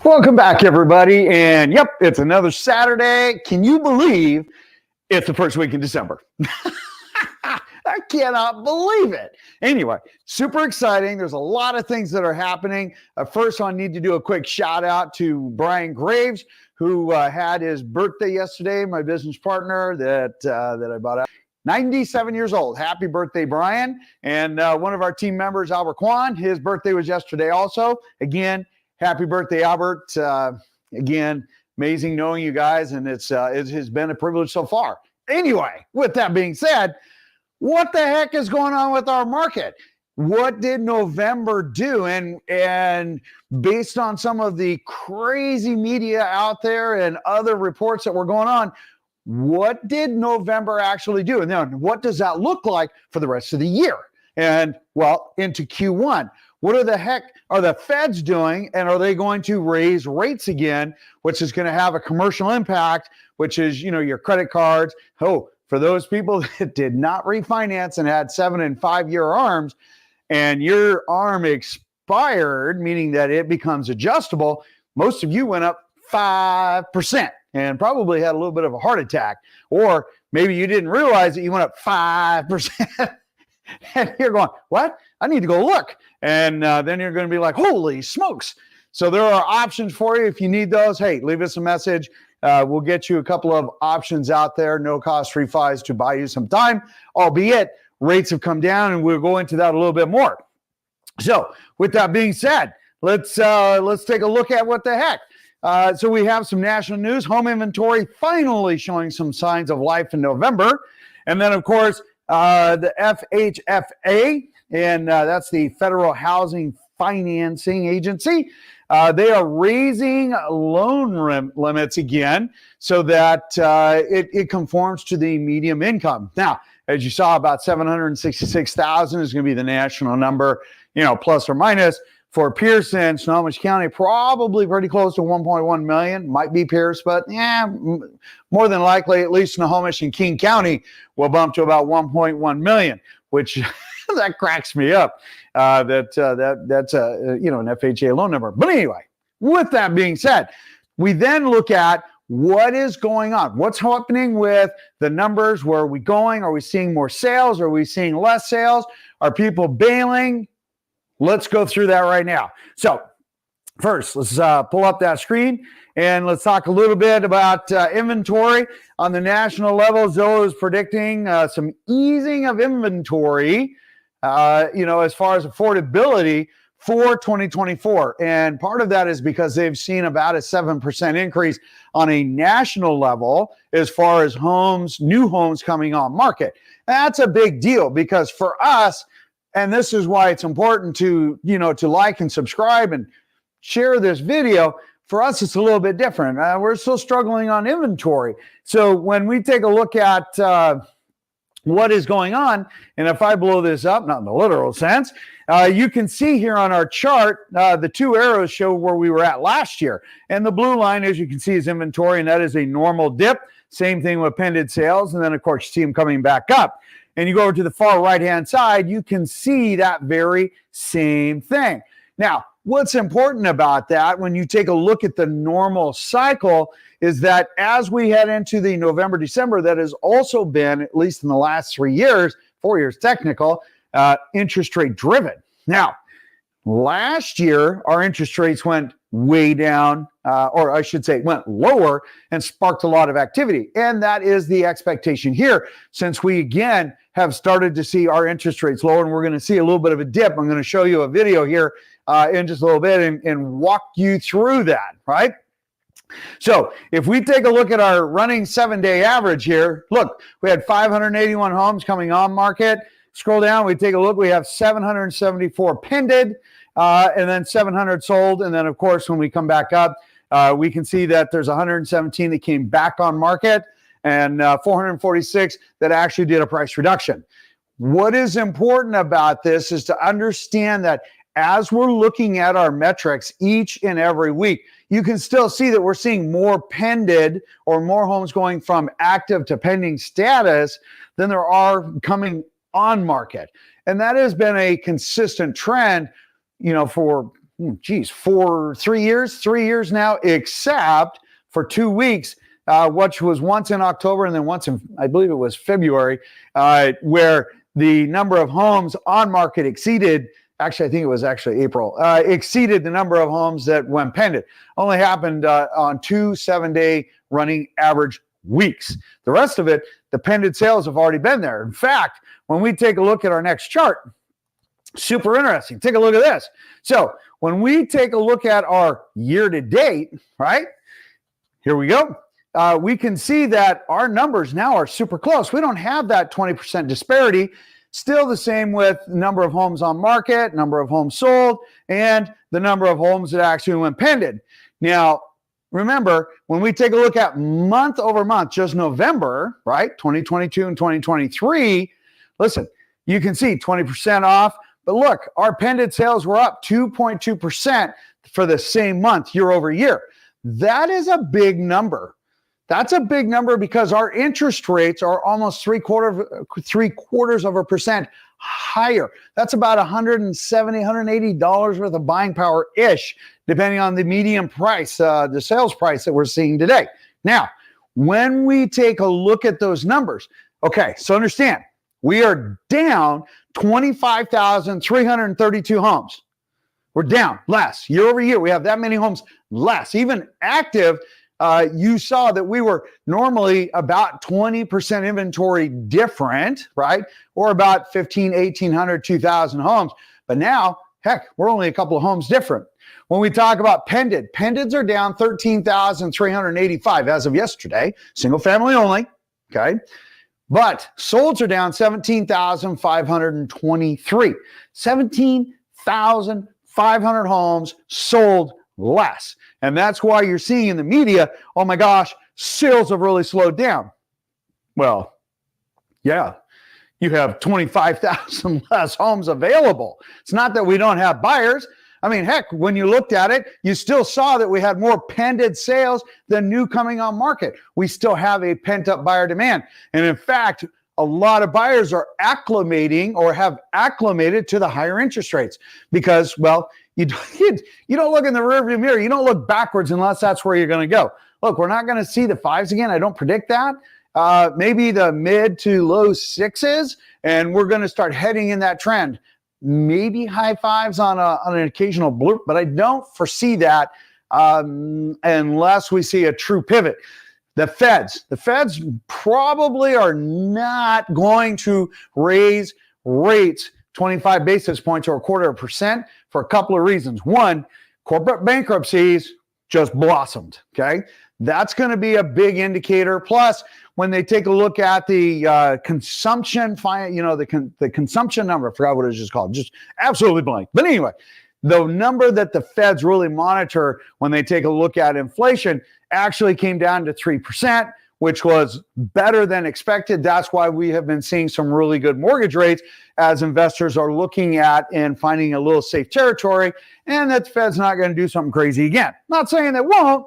Welcome back, everybody. And yep, it's another Saturday. Can you believe it's the first week in December? I cannot believe it. Anyway, super exciting. There's a lot of things that are happening. First, I need to do a quick shout out to Brian Graves, who had his birthday yesterday, my business partner that I bought out. 97 years old. Happy birthday, Brian. And one of our team members, Albert Kwan, his birthday was yesterday also. Again, happy birthday, Albert. Again, amazing knowing you guys, and it has been a privilege so far. Anyway, with that being said, what the heck is going on with our market? What did November do? And based on some of the crazy media out there and other reports that were going on, what did November actually do? And then what does that look like for the rest of the year? And well, into Q1. What are the heck are the feds doing? And are they going to raise rates again, which is going to have a commercial impact, which is, your credit cards. Oh, for those people that did not refinance and had 7 and 5 year arms, and your arm expired, meaning that it becomes adjustable, most of you went up 5% and probably had a little bit of a heart attack. Or maybe you didn't realize that you went up 5%. And you're going, what? I need to go look. And then you're going to be like, holy smokes. So there are options for you. If you need those, hey, leave us a message. We'll get you a couple of options out there. No cost refis to buy you some time, albeit rates have come down, and we'll go into that a little bit more. So with that being said, let's take a look at what the heck. So we have some national news. Home inventory finally showing some signs of life in November. And then, of course, the FHFA, and that's the Federal Housing Financing Agency. They are raising loan limits again so that it conforms to the median income. Now, as you saw, about 766,000 is going to be the national number, plus or minus. For Pearson, Snohomish County, probably pretty close to 1.1 million. Might be Pierce, but more than likely, at least Snohomish and King County will bump to about 1.1 million, which that cracks me up. That's an FHA loan number. But anyway, with that being said, we then look at what is going on. What's happening with the numbers? Where are we going? Are we seeing more sales? Are we seeing less sales? Are people bailing? Let's go through that right now. So first, let's pull up that screen and let's talk a little bit about inventory. On the national level, Zillow is predicting some easing of inventory, as far as affordability for 2024. And part of that is because they've seen about a 7% increase on a national level as far as new homes coming on market. That's a big deal because for us, and this is why it's important to like and subscribe and share this video. For us, it's a little bit different. We're still struggling on inventory. So when we take a look at what is going on, and if I blow this up, not in the literal sense, you can see here on our chart, the two arrows show where we were at last year. And the blue line, as you can see, is inventory, and that is a normal dip. Same thing with pending sales. And then, of course, you see them coming back up. And you go over to the far right-hand side, you can see that very same thing. Now, what's important about that when you take a look at the normal cycle is that as we head into the November, December, that has also been, at least in the last 3 years, 4 years technical, interest rate driven. Now, last year, our interest rates went way down, or I should say went lower and sparked a lot of activity. And that is the expectation here, since we, again, have started to see our interest rates lower, and we're going to see a little bit of a dip. I'm going to show you a video here in just a little bit and walk you through that, right? So if we take a look at our running 7-day average here, look, we had 581 homes coming on market. Scroll down, we take a look, we have 774 pended, and then 700 sold. And then, of course, when we come back up, we can see that there's 117 that came back on market and 446 that actually did a price reduction. What is important about this is to understand that as we're looking at our metrics each and every week, you can still see that we're seeing more pended or more homes going from active to pending status than there are coming on market. And that has been a consistent trend, for for 3 years now, except for 2 weeks, which was once in October and then once in, I believe it was February, where the number of homes on market exceeded, actually, I think it was actually April, exceeded the number of homes that went pending. Only happened on 2 7-day running average weeks. The rest of it, the pending sales have already been there. In fact, when we take a look at our next chart, super interesting. Take a look at this. So when we take a look at our year to date, right? Here we go. We can see that our numbers now are super close. We don't have that 20% disparity. Still the same with number of homes on market, number of homes sold, and the number of homes that actually went pending. Now, remember, when we take a look at month over month, just November, right, 2022 and 2023, listen, you can see 20% off. But look, our pending sales were up 2.2% for the same month year over year. That is a big number. That's a big number because our interest rates are almost three quarters of a percent higher. That's about $170, $180 worth of buying power-ish, depending on the median price, the sales price that we're seeing today. Now, when we take a look at those numbers, okay, so understand, we are down 25,332 homes. We're down less year over year. We have that many homes less. Even active, you saw that we were normally about 20% inventory different, right? Or about 1,800, 2,000 homes. But now, heck, we're only a couple of homes different. When we talk about pendeds are down 13,385 as of yesterday, single family only, okay? But solds are down 17,523. 17,500 homes sold less. And that's why you're seeing in the media, oh my gosh, sales have really slowed down. Well, yeah, you have 25,000 less homes available. It's not that we don't have buyers. I mean, heck, when you looked at it, you still saw that we had more pended sales than new coming on market. We still have a pent-up buyer demand. And in fact, a lot of buyers are acclimating or have acclimated to the higher interest rates because, well, you don't look in the rearview mirror. You don't look backwards unless that's where you're going to go. Look, we're not going to see the fives again. I don't predict that. Maybe the mid to low sixes, and we're going to start heading in that trend. Maybe high fives on an occasional blurb, but I don't foresee that unless we see a true pivot. The Feds probably are not going to raise rates 25 basis points or 0.25% for a couple of reasons. One, corporate bankruptcies just blossomed, okay? That's going to be a big indicator. Plus, when they take a look at the consumption, the consumption number, I forgot what it was just called, just absolutely blank. But anyway, the number that the Feds really monitor when they take a look at inflation actually came down to 3%, which was better than expected. That's why we have been seeing some really good mortgage rates as investors are looking at and finding a little safe territory, and that the Fed's not going to do something crazy again. Not saying they won't,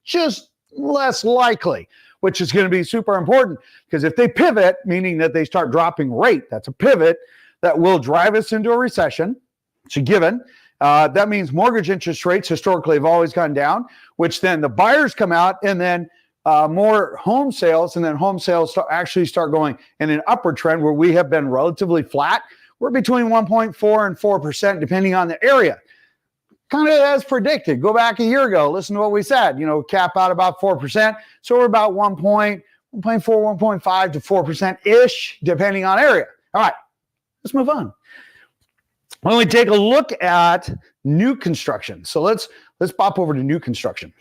just less likely, which is going to be super important because if they pivot, meaning that they start dropping rate, that's a pivot that will drive us into a recession. It's a given. That means mortgage interest rates historically have always gone down, which then the buyers come out and then more home sales, and then home sales actually start going in an upward trend where we have been relatively flat. We're between 1.4 and 4%, depending on the area. Kind of as predicted. Go back a year ago, listen to what we said, cap out about 4%. So we're about 1.4, 1.5 to 4%-ish, depending on area. All right, let's move on. When we take a look at new construction, so let's pop over to new construction.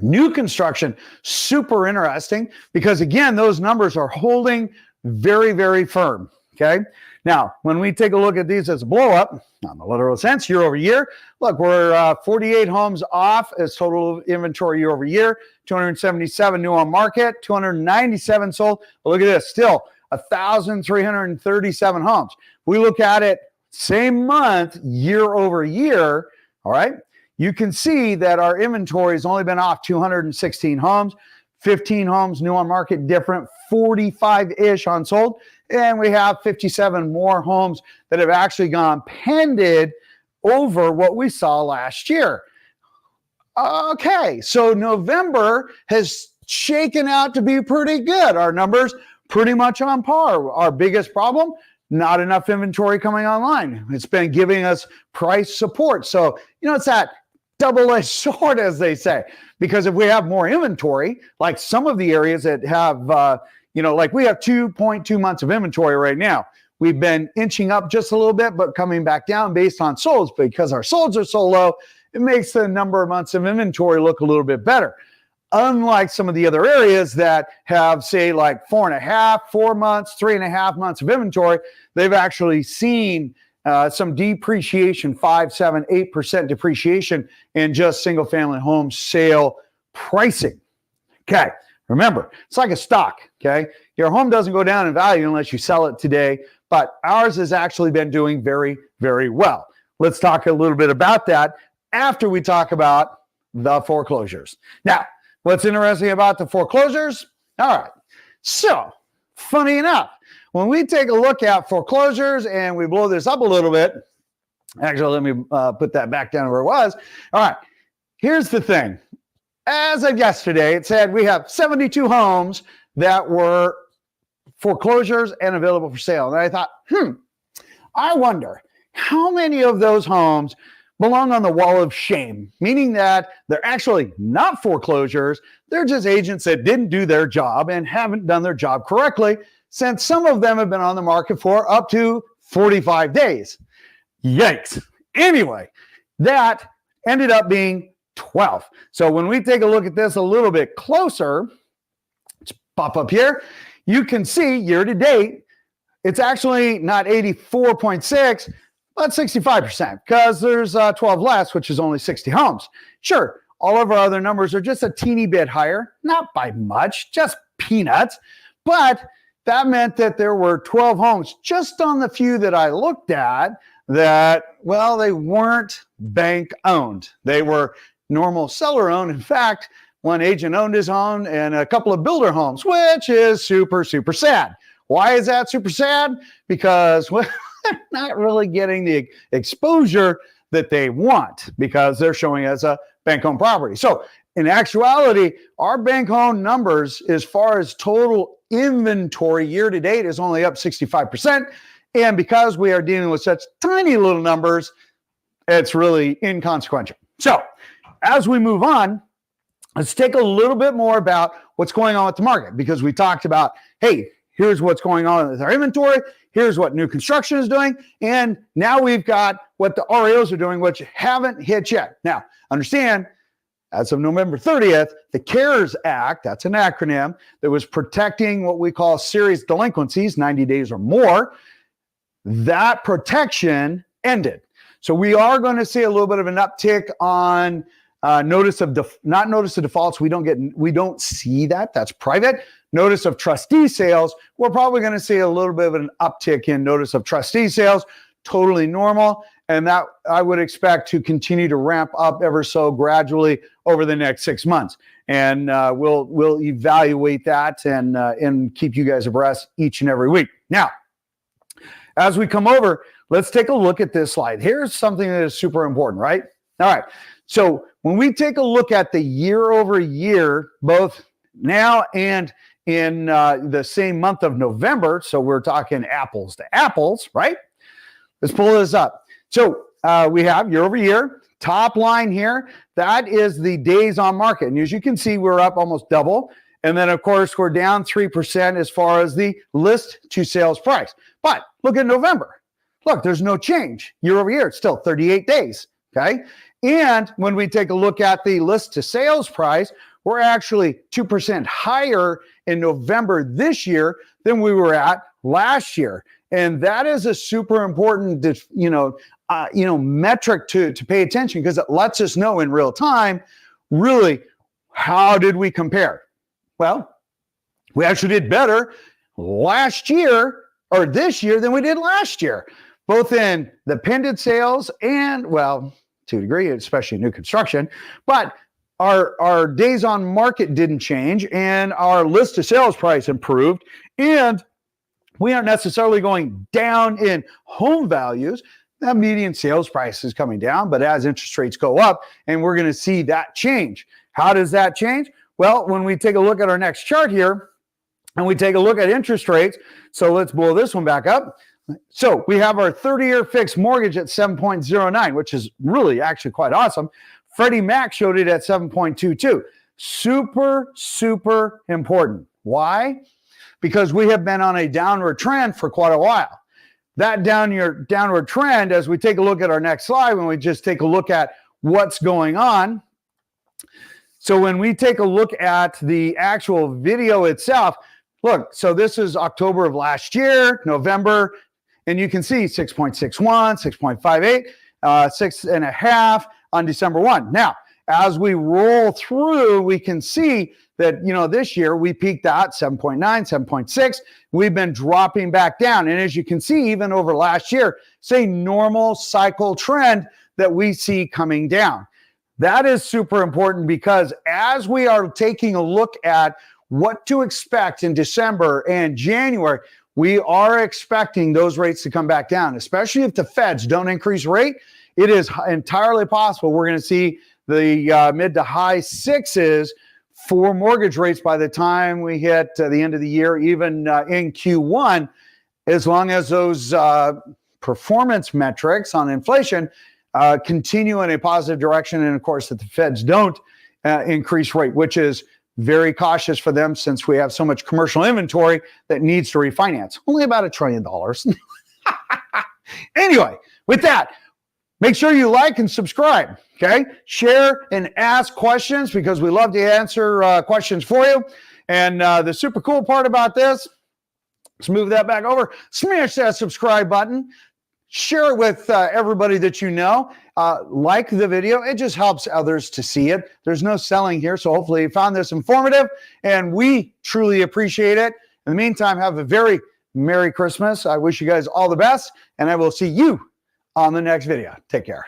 New construction, super interesting because, again, those numbers are holding very, very firm, okay? Now, when we take a look at these as a blow-up, not in the literal sense, year over year, look, we're 48 homes off as total inventory year over year, 277 new on market, 297 sold. But look at this, still 1,337 homes. We look at it same month, year over year, all right? You can see that our inventory has only been off 216 homes, 15 homes new on market different, 45-ish unsold, and we have 57 more homes that have actually gone pended over what we saw last year. Okay, so November has shaken out to be pretty good. Our numbers pretty much on par. Our biggest problem, not enough inventory coming online. It's been giving us price support. So, it's that double-edged sword, as they say, because if we have more inventory, like some of the areas that have, like we have 2.2 months of inventory right now. We've been inching up just a little bit, but coming back down based on solds. Because our solds are so low, it makes the number of months of inventory look a little bit better. Unlike some of the other areas that have, say, like 4.5, 4 months, 3.5 months of inventory, they've actually seen some depreciation, 5, 7, 8% depreciation in just single-family home sale pricing. Okay, remember, it's like a stock, okay? Your home doesn't go down in value unless you sell it today, but ours has actually been doing very, very well. Let's talk a little bit about that after we talk about the foreclosures. Now, what's interesting about the foreclosures? All right, so funny enough, when we take a look at foreclosures and we blow this up a little bit, actually, let me put that back down where it was. All right, here's the thing. As of yesterday, it said we have 72 homes that were foreclosures and available for sale. And I thought, I wonder how many of those homes belong on the wall of shame, meaning that they're actually not foreclosures. They're just agents that didn't do their job and haven't done their job correctly, since some of them have been on the market for up to 45 days. Yikes. Anyway, that ended up being 12. So when we take a look at this a little bit closer, let's pop up here, you can see year to date, it's actually not 84.6, but 65%, because there's 12 less, which is only 60 homes. Sure, all of our other numbers are just a teeny bit higher, not by much, just peanuts, but that meant that there were 12 homes just on the few that I looked at that, well, they weren't bank owned. They were normal seller owned. In fact, one agent owned his own and a couple of builder homes, which is super, super sad. Why is that super sad? Because, well, they're not really getting the exposure that they want because they're showing as a bank-owned property. So in actuality, our bank-owned numbers as far as total inventory year to date is only up 65%. And because we are dealing with such tiny little numbers, it's really inconsequential. So as we move on, let's take a little bit more about what's going on with the market, because we talked about, hey, here's what's going on with our inventory. Here's what new construction is doing. And now we've got what the REOs are doing, which haven't hit yet. Now, understand, as of November 30th, the CARES Act, that's an acronym, that was protecting what we call serious delinquencies, 90 days or more, that protection ended. So we are going to see a little bit of an uptick on not notice of defaults. We don't see that. That's private. Notice of trustee sales, we're probably going to see a little bit of an uptick in notice of trustee sales, totally normal. And that I would expect to continue to ramp up ever so gradually over the next 6 months. And we'll evaluate that and keep you guys abreast each and every week. Now, as we come over, let's take a look at this slide. Here's something that is super important, right? All right. So when we take a look at the year over year, both now and in the same month of November, so we're talking apples to apples, right? Let's pull this up. So we have year over year, top line here, that is the days on market. And as you can see, we're up almost double. And then, of course, we're down 3% as far as the list to sales price. But look at November. Look, there's no change. Year over year, it's still 38 days, okay? And when we take a look at the list to sales price, we're actually 2% higher in November this year than we were at last year. And that is a super important, metric to pay attention, because it lets us know in real time, really, how did we compare? Well, we actually did better last year or this year than we did last year, both in the pending sales and, well, to a degree, especially new construction, but our days on market didn't change and our list to sales price improved, and we aren't necessarily going down in home values, That median sales price is coming down, but as interest rates go up, and we're going to see that change. How does that change? Well, when we take a look at our next chart here, and we take a look at interest rates, so let's blow this one back up. So we have our 30-year fixed mortgage at 7.09, which is really actually quite awesome. Freddie Mac showed it at 7.22. Super, super important. Why? Because we have been on a downward trend for quite a while. That downward trend, as we take a look at our next slide, when we just take a look at what's going on. So when we take a look at the actual video itself, look, so this is October of last year, November, and you can see 6.61, 6.58, 6.5 on December 1. Now, as we roll through, we can see that, this year we peaked out 7.9, 7.6. We've been dropping back down. And as you can see, even over last year, it's a normal cycle trend that we see coming down. That is super important because as we are taking a look at what to expect in December and January, we are expecting those rates to come back down, especially if the Feds don't increase rate. It is entirely possible we're going to see the mid to high sixes for mortgage rates by the time we hit the end of the year, even in Q1, as long as those performance metrics on inflation continue in a positive direction. And of course, that the Feds don't increase rate, which is very cautious for them since we have so much commercial inventory that needs to refinance. Only about $1 trillion. Anyway, with that, make sure you like and subscribe, okay? Share and ask questions because we love to answer questions for you. And the super cool part about this, let's move that back over. Smash that subscribe button. Share it with everybody that you know. Like the video. It just helps others to see it. There's no selling here, so hopefully you found this informative, and we truly appreciate it. In the meantime, have a very Merry Christmas. I wish you guys all the best, and I will see you on the next video. Take care.